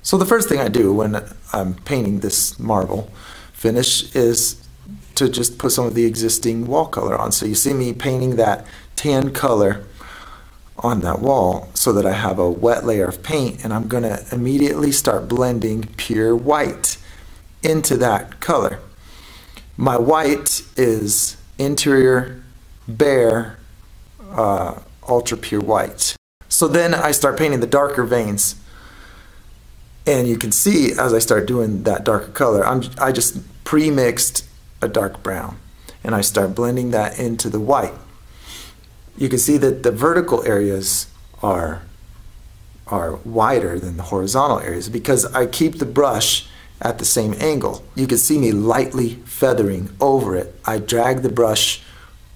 So the first thing I do when I'm painting this marble finish is to just put some of the existing wall color on. So you see me painting that tan color on that wall so that I have a wet layer of paint, and I'm going to immediately start blending pure white into that color. My white is interior bare ultra pure white. So then I start painting the darker veins, and you can see as I start doing that darker color, I just pre-mixed a dark brown, and I start blending that into the white. You can see that the vertical areas are wider than the horizontal areas because I keep the brush at the same angle. You can see me lightly feathering over it. I drag the brush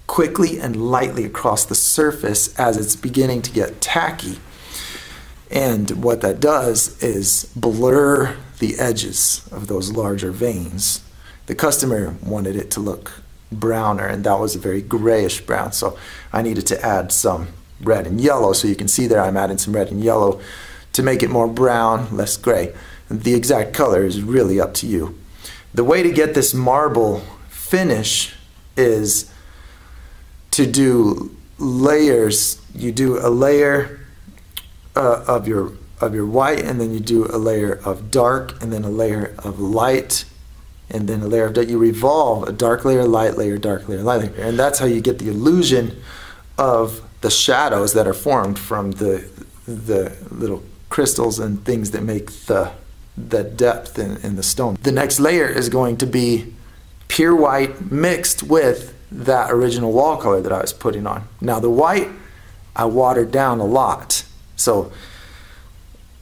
quickly and lightly across the surface as it's beginning to get tacky. And what that does is blur the edges of those larger veins. The customer wanted it to look browner, and that was a very grayish brown, so I needed to add some red and yellow. So you can see there I'm adding some red and yellow to make it more brown, less gray. The exact color is really up to you. The way to get this marble finish is to do layers. You do a layer of your white, and then you do a layer of dark, and then a layer of light, and then a layer of dark. You revolve a dark layer, light layer, dark layer, light layer, and that's how you get the illusion of the shadows that are formed from the little crystals and things that make the depth in the stone. The next layer is going to be pure white mixed with that original wall color that I was putting on. Now the white I watered down a lot. So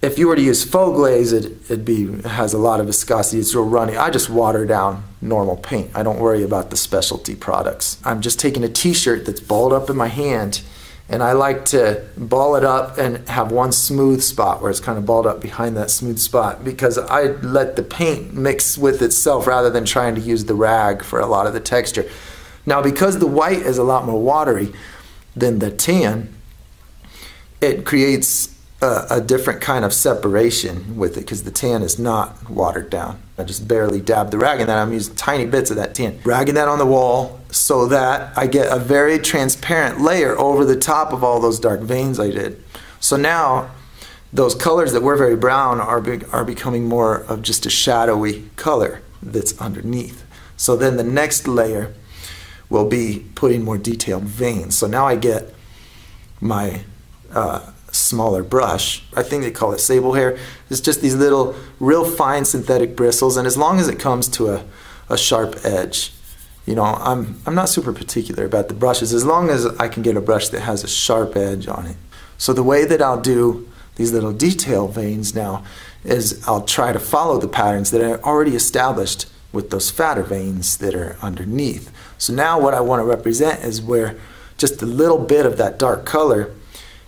if you were to use faux glaze, it has a lot of viscosity, it's real runny. I just water down normal paint. I don't worry about the specialty products. I'm just taking a t-shirt that's balled up in my hand, and I like to ball it up and have one smooth spot where it's kind of balled up behind that smooth spot, because I let the paint mix with itself rather than trying to use the rag for a lot of the texture. Now because the white is a lot more watery than the tan, it creates a different kind of separation with it, because the tan is not watered down. I just barely dab the rag in that. I'm using tiny bits of that tan. Ragging that on the wall so that I get a very transparent layer over the top of all those dark veins I did. So now those colors that were very brown are becoming more of just a shadowy color that's underneath. So then the next layer will be putting more detailed veins. So now I get my smaller brush. I think they call it sable hair. It's just these little real fine synthetic bristles, and as long as it comes to a sharp edge, you know, I'm not super particular about the brushes as long as I can get a brush that has a sharp edge on it. So the way that I'll do these little detail veins now is I'll try to follow the patterns that I already established with those fatter veins that are underneath. So now what I want to represent is where just a little bit of that dark color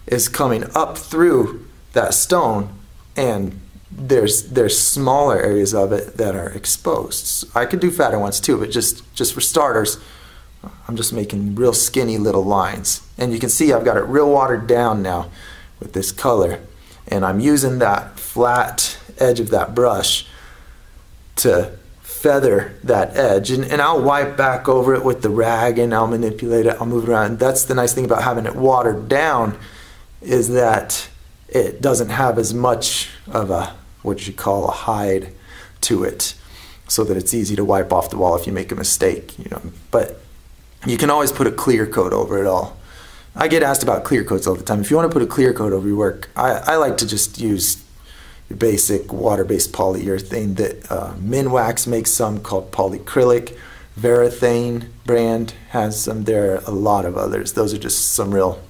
is coming up through that stone, and there's smaller areas of it that are exposed. So I could do fatter ones too, but just for starters, I'm just making real skinny little lines. And you can see I've got it real watered down now with this color, and I'm using that flat edge of that brush to feather that edge, and I'll wipe back over it with the rag, and I'll manipulate it, I'll move it around. That's the nice thing about having it watered down, is that it doesn't have as much of a, what you call a hide to it, so that it's easy to wipe off the wall if you make a mistake, you know. But you can always put a clear coat over it all. I get asked about clear coats all the time. If you want to put a clear coat over your work, I like to just use your basic water-based polyurethane that Minwax makes some called polyacrylic. Varathane brand has some. There are a lot of others. Those are just some real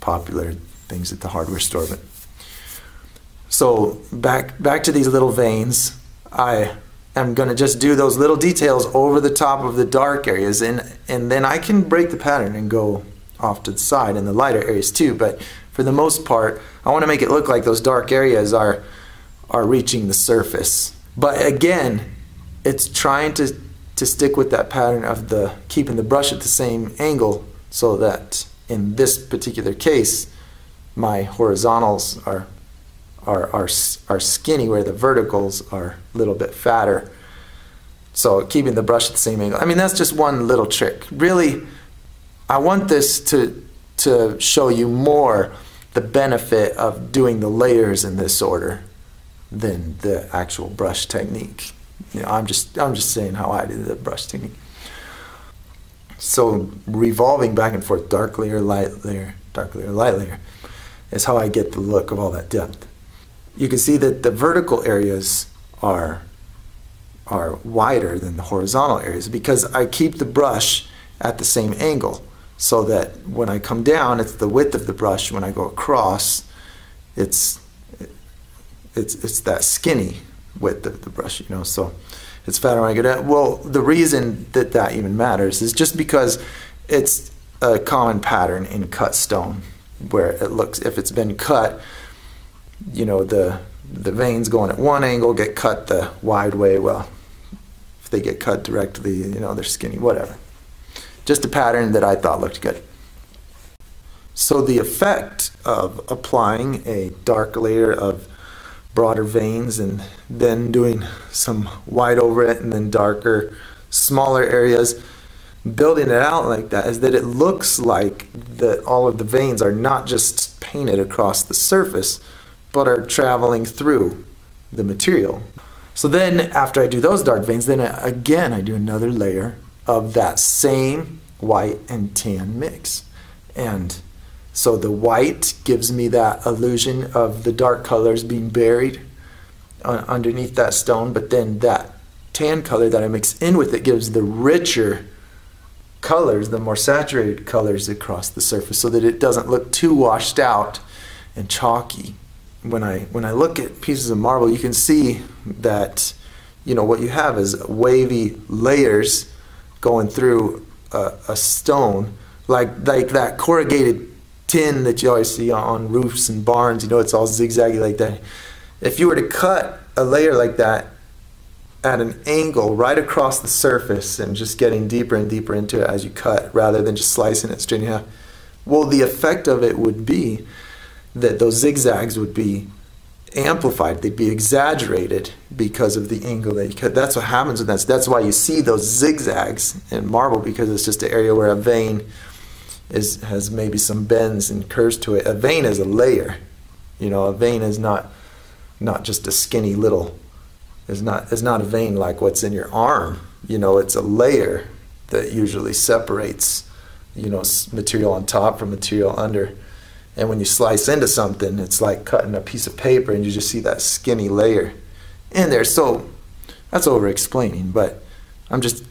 popular things at the hardware store. But so back to these little veins, I am going to just do those little details over the top of the dark areas, and then I can break the pattern and go off to the side in the lighter areas too. But for the most part, I want to make it look like those dark areas are reaching the surface. But again, it's trying to stick with that pattern of keeping the brush at the same angle, so that in this particular case my horizontals are are skinny, where the verticals are a little bit fatter. So keeping the brush at the same angle. I mean, that's just one little trick. Really, I want this to show you more the benefit of doing the layers in this order than the actual brush technique. You know, I'm just saying how I do the brush technique. So revolving back and forth, dark layer, light layer, dark layer, light layer, is how I get the look of all that depth. You can see that the vertical areas are wider than the horizontal areas because I keep the brush at the same angle, so that when I come down, it's the width of the brush. When I go across, it's that skinny width of the brush, you know. So it's fatter when I go down. Well, the reason that that even matters is just because it's a common pattern in cut stone, where it looks, if it's been cut, you know, the veins going at one angle get cut the wide way. Well, if they get cut directly, you know, they're skinny, whatever. Just a pattern that I thought looked good. So the effect of applying a dark layer of broader veins and then doing some white over it and then darker, smaller areas, building it out like that, is that it looks like that all of the veins are not just painted across the surface, but are traveling through the material. So then after I do those dark veins, then again I do another layer of that same white and tan mix. And so the white gives me that illusion of the dark colors being buried underneath that stone, but then that tan color that I mix in with it gives the richer colors, the more saturated colors across the surface, so that it doesn't look too washed out and chalky. When I look at pieces of marble, you can see that, you know, what you have is wavy layers going through a stone, like that corrugated tin that you always see on roofs and barns. You know, it's all zigzaggy like that. If you were to cut a layer like that at an angle right across the surface and just getting deeper and deeper into it as you cut, rather than just slicing it straight in half, well, the effect of it would be that those zigzags would be amplified. They'd be exaggerated because of the angle that you cut. That's what happens with that. That's why you see those zigzags in marble, because it's just an area where a vein has maybe some bends and curves to it. A vein is a layer. You know, a vein is not just a skinny little, it's not a vein like what's in your arm. You know, it's a layer that usually separates, you know, material on top from material under. And when you slice into something, it's like cutting a piece of paper and you just see that skinny layer in there. So that's over explaining, but I'm just,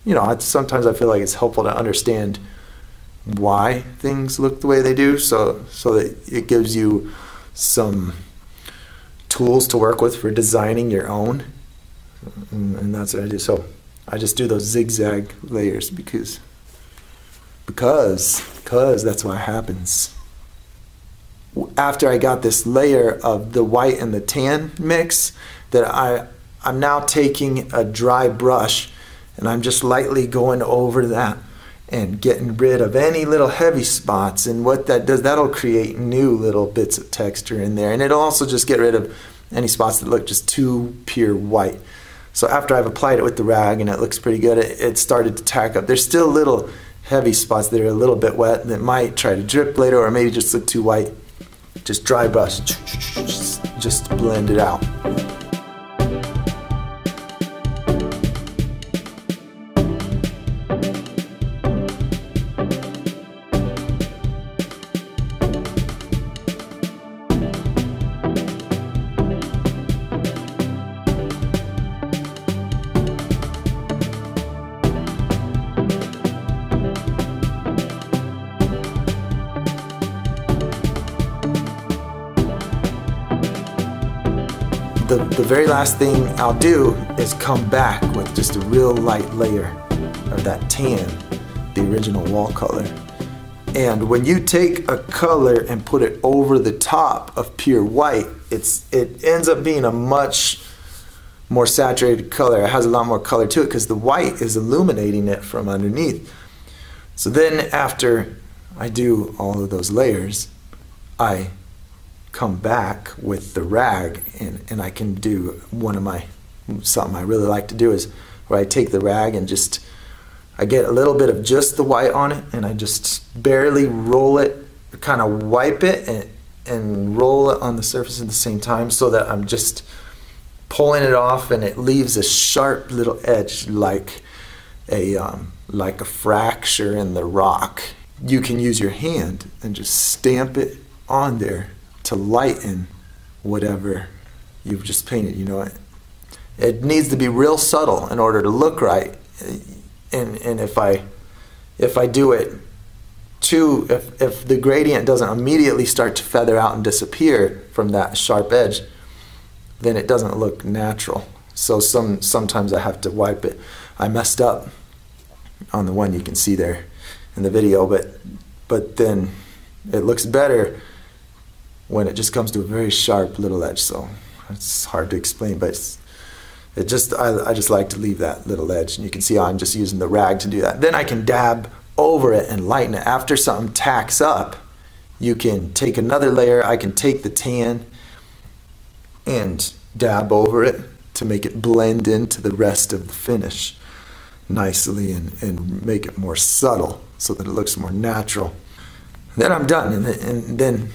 you know, sometimes I feel like it's helpful to understand why things look the way they do, so that it gives you some tools to work with for designing your own. And that's what I do. So I just do those zigzag layers because that's what happens. After I got this layer of the white and the tan mix, that I'm now taking a dry brush and I'm just lightly going over that and getting rid of any little heavy spots. And what that does, that'll create new little bits of texture in there. And it'll also just get rid of any spots that look just too pure white. So after I've applied it with the rag and it looks pretty good, it started to tack up. There's still little heavy spots that are a little bit wet that might try to drip later, or maybe just look too white. Just dry brush, just blend it out. The very last thing I'll do is come back with just a real light layer of that tan, the original wall color. And when you take a color and put it over the top of pure white, it ends up being a much more saturated color. It has a lot more color to it because the white is illuminating it from underneath. So then after I do all of those layers, I come back with the rag, and I can do something I really like to do is where I take the rag and I get a little bit of just the white on it, and I just barely roll it, kind of wipe it and roll it on the surface at the same time, so that I'm just pulling it off, and it leaves a sharp little edge like a fracture in the rock. You can use your hand and just stamp it on there to lighten whatever you've just painted. You know, it needs to be real subtle in order to look right. And if I do it too, if the gradient doesn't immediately start to feather out and disappear from that sharp edge, then it doesn't look natural. So sometimes I have to wipe it. I messed up on the one you can see there in the video, but then it looks better when it just comes to a very sharp little edge. So it's hard to explain, but I just like to leave that little edge, and you can see I'm just using the rag to do that. Then I can dab over it and lighten it. After something tacks up, you can take another layer. I can take the tan and dab over it to make it blend into the rest of the finish nicely and make it more subtle so that it looks more natural. Then I'm done, and then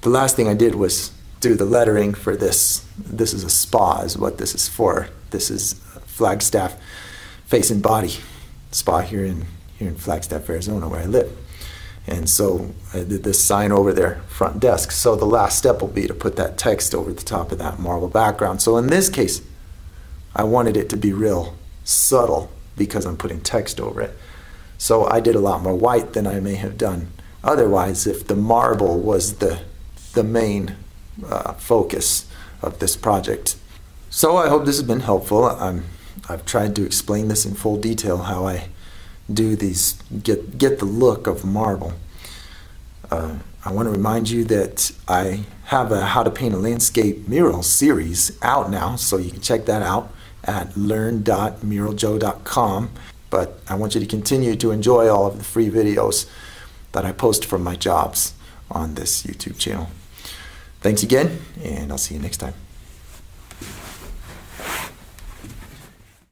the last thing I did was do the lettering for this. This is a spa is what this is for. This is Flagstaff Face and Body Spa here in Flagstaff, Arizona, where I live. And so I did this sign over their front desk. So the last step will be to put that text over the top of that marble background. So in this case, I wanted it to be real subtle because I'm putting text over it. So I did a lot more white than I may have done otherwise if the marble was the main focus of this project. So I hope this has been helpful. I've tried to explain this in full detail, how I do these, get the look of marble. I want to remind you that I have a How to Paint a Landscape Mural series out now, so you can check that out at learn.muraljoe.com. But I want you to continue to enjoy all of the free videos that I post from my jobs on this YouTube channel. Thanks again, and I'll see you next time.